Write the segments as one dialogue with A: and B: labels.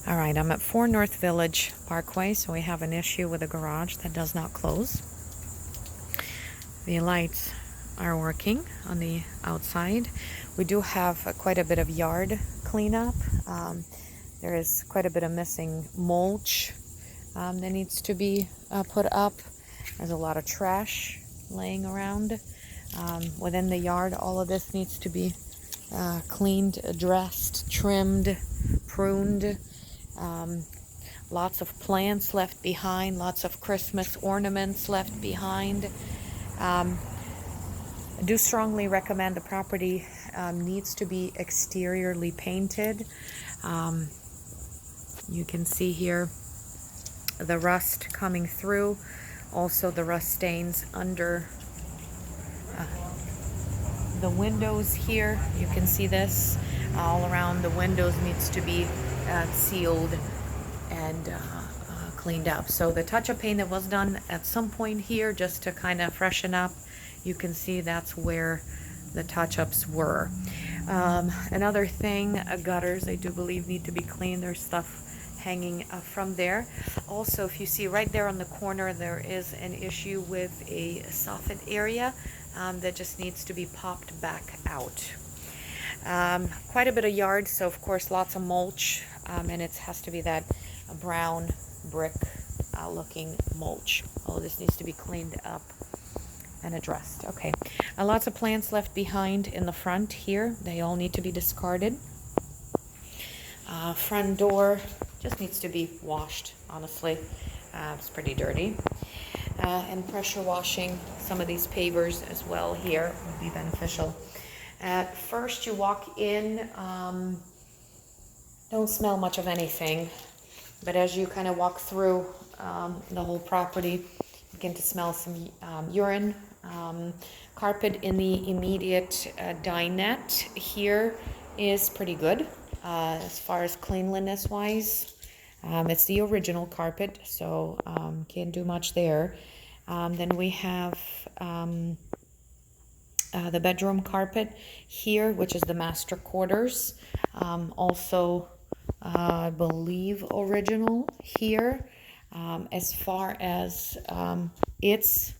A: All right, I'm at 4 North Village Parkway, so we have an issue with a garage that does not close. The lights are working on the outside. We do have quite a bit of yard cleanup. There is quite a bit of missing mulch that needs to be put up. There's a lot of trash laying around. Within the yard, all of this needs to be cleaned, addressed, trimmed, pruned. Lots of plants left behind, lots of Christmas ornaments left behind. I do strongly recommend the property needs to be exteriorly painted. You can see here the rust coming through, also the rust stains under the windows here. You can see this all around the windows needs to be sealed and cleaned up. So the touch-up paint that was done at some point here just to kind of freshen up, you can see that's where the touch-ups were. Another thing, gutters I do believe need to be cleaned. There's stuff hanging from there. Also, if you see right there on the corner, there is an issue with a soffit area that just needs to be popped back out. Quite a bit of yard, so of course lots of mulch, and it has to be that brown brick looking mulch. All this needs to be cleaned up and addressed. Okay, lots of plants left behind in the front here. They all need to be discarded. Front door just needs to be washed, honestly. It's pretty dirty. And pressure washing some of these pavers as well here would be beneficial. At first you walk in, don't smell much of anything, but as you kind of walk through the whole property, you begin to smell some urine. Carpet in the immediate dinette here is pretty good as far as cleanliness wise. It's the original carpet, so can't do much there. Then we have the bedroom carpet here, which is the master quarters. Also, I believe original here. As far as it's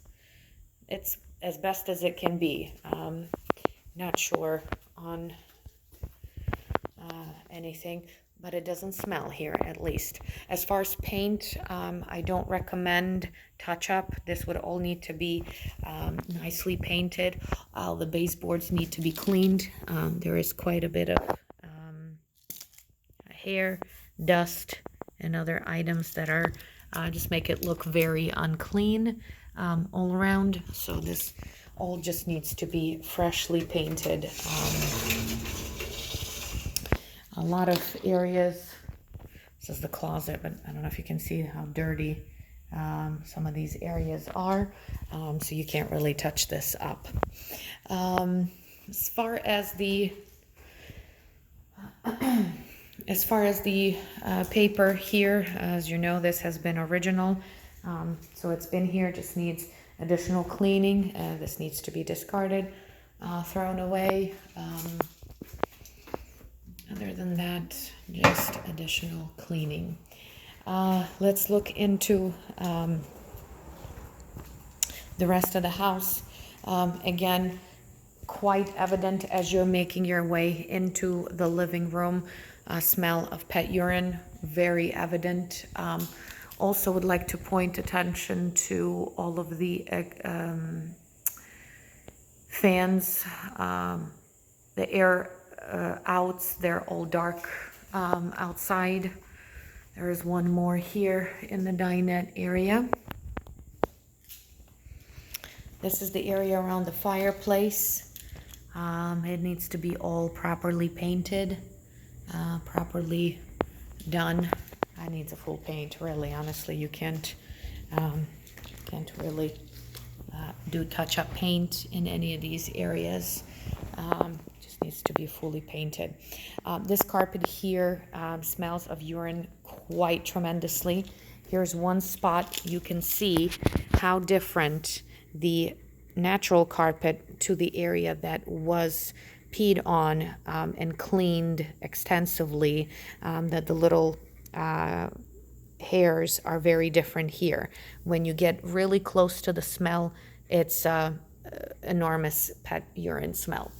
A: as best as it can be. Not sure on anything, but it doesn't smell here at least. As far as paint, I don't recommend touch-up. This would all need to be nicely painted. All the baseboards need to be cleaned. There is quite a bit of hair, dust, and other items that are just make it look very unclean all around. So this all just needs to be freshly painted. A lot of areas, this is the closet, but I don't know if you can see how dirty some of these areas are, so you can't really touch this up. As far as the paper here, as you know, this has been original, so it's been here, just needs additional cleaning. This needs to be discarded, thrown away. Other than that, just additional cleaning. Let's look into the rest of the house. Again, quite evident as you're making your way into the living room. Smell of pet urine, very evident. Also would like to point attention to all of the fans, the air outs, they're all dark outside. There is one more here in the dinette area. This is the area around the fireplace. It needs to be all properly painted, properly done. It needs a full paint, really. Honestly, you can't really do touch-up paint in any of these areas. Just needs to be fully painted. This carpet here smells of urine quite tremendously. Here's one spot you can see how different the natural carpet to the area that was peed on and cleaned extensively, that the little hairs are very different here. When you get really close to the smell, it's enormous pet urine smell.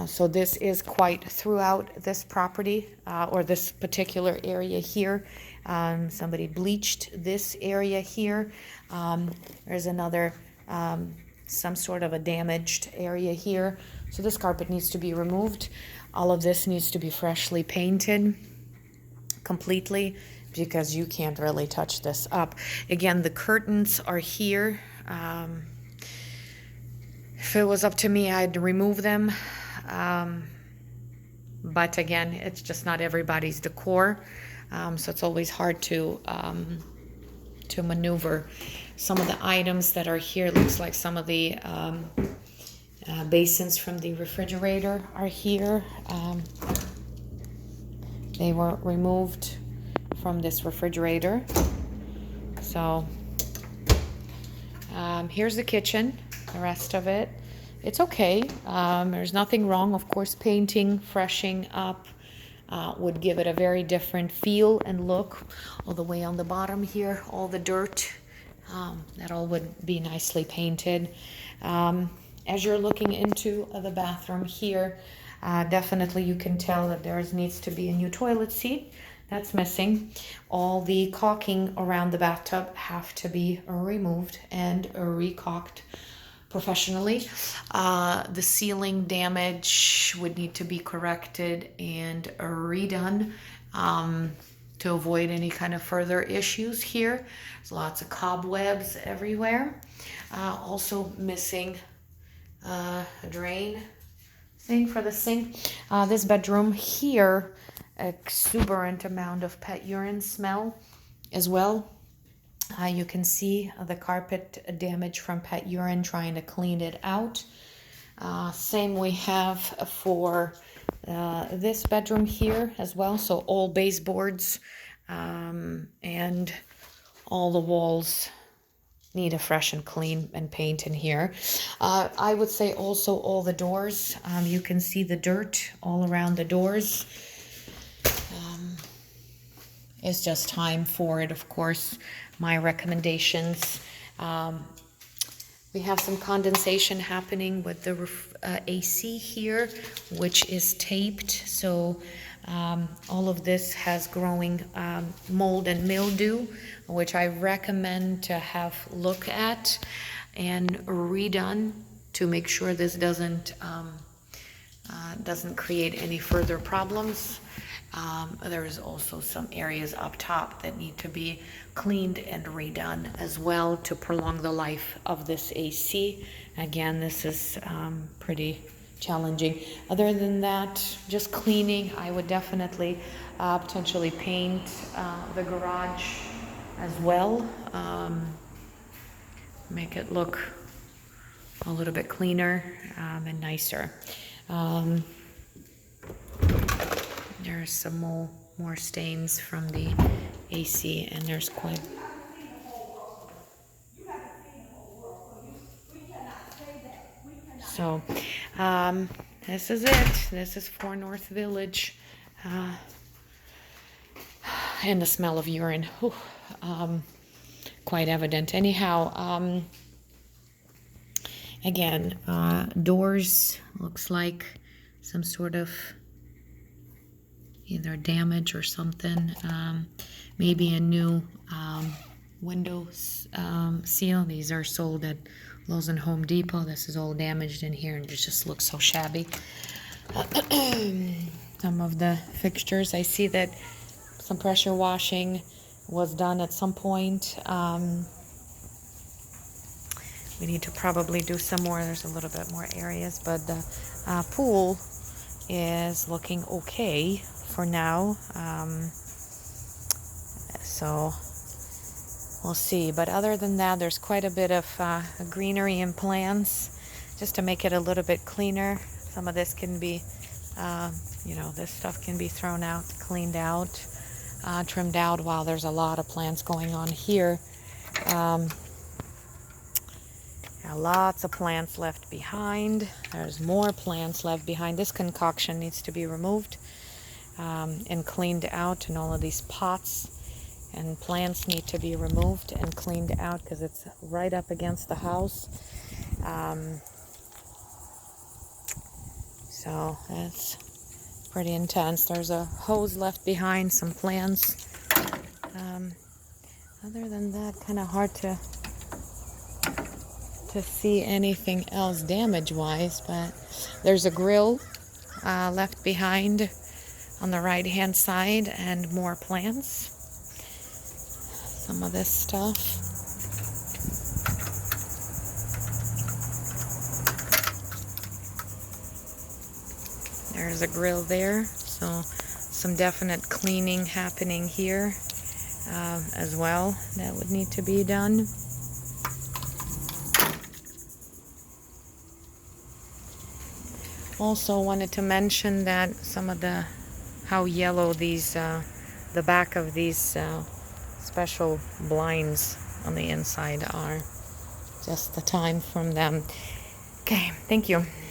A: So this is quite throughout this property or this particular area here. Somebody bleached this area here. There's another, some sort of a damaged area here. So this carpet needs to be removed. All of this needs to be freshly painted completely because you can't really touch this up. Again, the curtains are here. If it was up to me, I'd remove them. But again, it's just not everybody's decor. So it's always hard to maneuver. Some of the items that are here, looks like some of the basins from the refrigerator are here. They were removed from this refrigerator. So here's the kitchen, the rest of it. It's okay. There's nothing wrong. Of course, painting, freshening up would give it a very different feel and look. All the way on the bottom here, all the dirt, that all would be nicely painted. As you're looking into the bathroom here, definitely you can tell that there needs to be a new toilet seat. That's missing. All the caulking around the bathtub have to be removed and recaulked professionally. The ceiling damage would need to be corrected and redone to avoid any kind of further issues here. There's lots of cobwebs everywhere. Also missing a drain thing for the sink. This bedroom here, exuberant amount of pet urine smell as well. You can see the carpet damage from pet urine, trying to clean it out. Same we have for this bedroom here as well. So all baseboards and all the walls need a fresh and clean and paint in here. I would say also all the doors. You can see the dirt all around the doors. It's just time for it, of course. My recommendations. We have some condensation happening with the AC here, which is taped. So all of this has growing mold and mildew, which I recommend to have look at and redone to make sure this doesn't create any further problems. There's also some areas up top that need to be cleaned and redone as well to prolong the life of this AC. Again, this is pretty challenging. Other than that, just cleaning. I would definitely potentially paint the garage as well. Make it look a little bit cleaner and nicer. There's some more stains from the AC, and there's quite... So, this is it. This is 4 North Village. And the smell of urine. Whew, quite evident. Anyhow, again, doors, looks like some sort of either damage or something. Maybe a new window seal. These are sold at Lowe's and Home Depot. This is all damaged in here and it just looks so shabby. Some of the fixtures, I see that some pressure washing was done at some point. We need to probably do some more. There's a little bit more areas, but the pool is looking okay for now. So we'll see. But other than that, there's quite a bit of greenery and plants just to make it a little bit cleaner. Some of this can be, this stuff can be thrown out, cleaned out, trimmed out while there's a lot of plants going on here. Lots of plants left behind. There's more plants left behind. This concoction needs to be removed. and cleaned out, and all of these pots and plants need to be removed and cleaned out because it's right up against the house. So that's pretty intense. There's a hose left behind, some plants. Other than that, kind of hard to see anything else damage-wise, but there's a grill left behind on the right-hand side, and more plants. Some of this stuff. There's a grill there, so some definite cleaning happening here as well that would need to be done. Also wanted to mention that some of how yellow these the back of these special blinds on the inside are. Just the time from them. Okay, thank you.